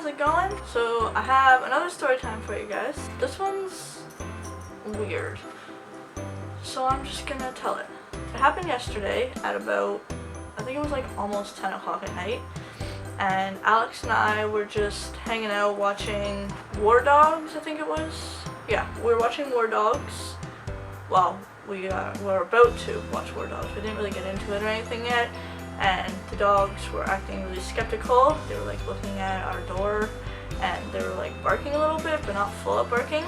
how's it going? So I have another story time for you guys. This one's weird, so I'm just gonna tell it. It happened yesterday at about, I think it was like almost 10 o'clock at night, and Alex and I were just hanging out watching War Dogs, I think it was. Yeah, we were watching War Dogs. Well, we were about to watch War Dogs. We didn't really get into it or anything yet, and the dogs were acting really skeptical. They were like looking at our door, and they were like barking a little bit, but not full up barking.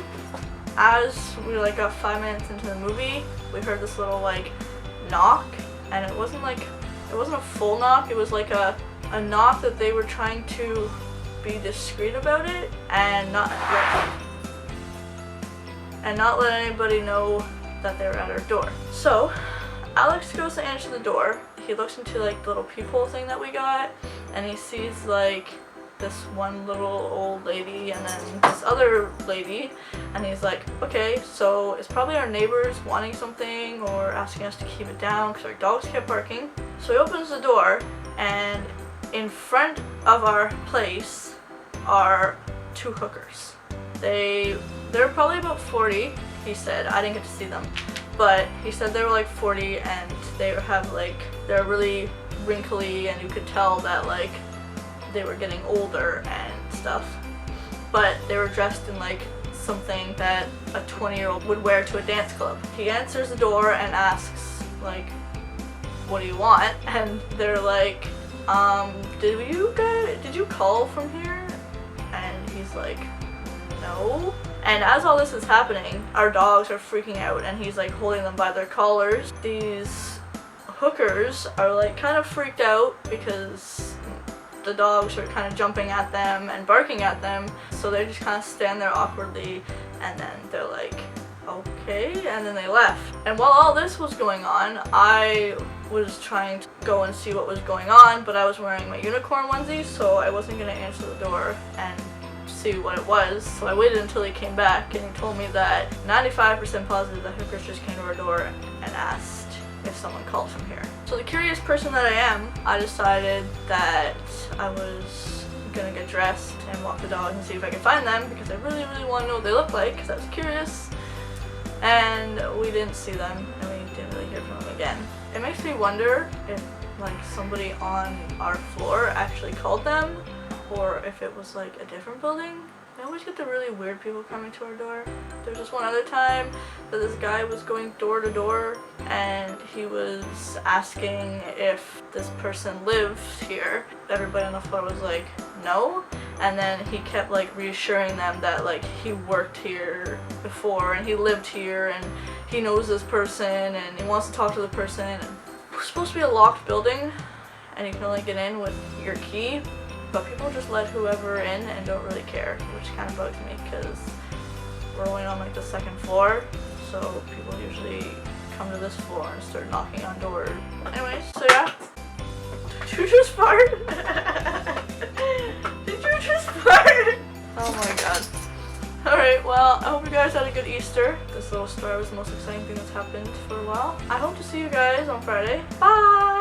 As we like got 5 minutes into the movie, we heard this little like knock, and it wasn't a full knock. It was like a knock that they were trying to be discreet about it and not let anybody know that they were at our door. So Alex goes to answer the door. He looks into like the little peephole thing that we got, and he sees like this one little old lady and then this other lady, and he's like, okay, so it's probably our neighbors wanting something or asking us to keep it down because our dogs kept barking. So he opens the door, and in front of our place are 2 hookers. They're probably about 40, he said. I didn't get to see them, but he said they were like 40, and they're really wrinkly, and you could tell that like they were getting older and stuff. But they were dressed in like something that a 20-year-old would wear to a dance club. He answers the door and asks like, what do you want? And they're like, did you call from here? And he's like, no. And as all this is happening, our dogs are freaking out, and he's like holding them by their collars. These hookers are like kind of freaked out because the dogs are kind of jumping at them and barking at them, so they just kind of stand there awkwardly, and then they're like, okay, and then they left. And while all this was going on, I was trying to go and see what was going on, but I was wearing my unicorn onesie, so I wasn't going to answer the door and see what it was. So I waited until he came back, and he told me that 95% positive the hookers just came to our door and asked if someone called from here. So the curious person that I am, I decided that I was gonna get dressed and walk the dog and see if I could find them, because I really want to know what they look like, because I was curious. And we didn't see them, and we didn't really hear from them again. It makes me wonder if like somebody on our floor actually called them, or if it was like a different building. I always get the really weird people coming to our door. There was just one other time that this guy was going door to door, and he was asking if this person lived here. Everybody on the floor was like, no. And then he kept like reassuring them that like he worked here before and he lived here and he knows this person and he wants to talk to the person. And it's supposed to be a locked building, and you can only get in with your key. But people just let whoever in and don't really care, which kind of bugs me because we're only on like the 2nd floor, so people usually come to this floor and start knocking on doors. Anyways, so yeah. Did you just fart? Did you just fart? Oh my god. Alright, well, I hope you guys had a good Easter. This little story was the most exciting thing that's happened for a while. I hope to see you guys on Friday. Bye!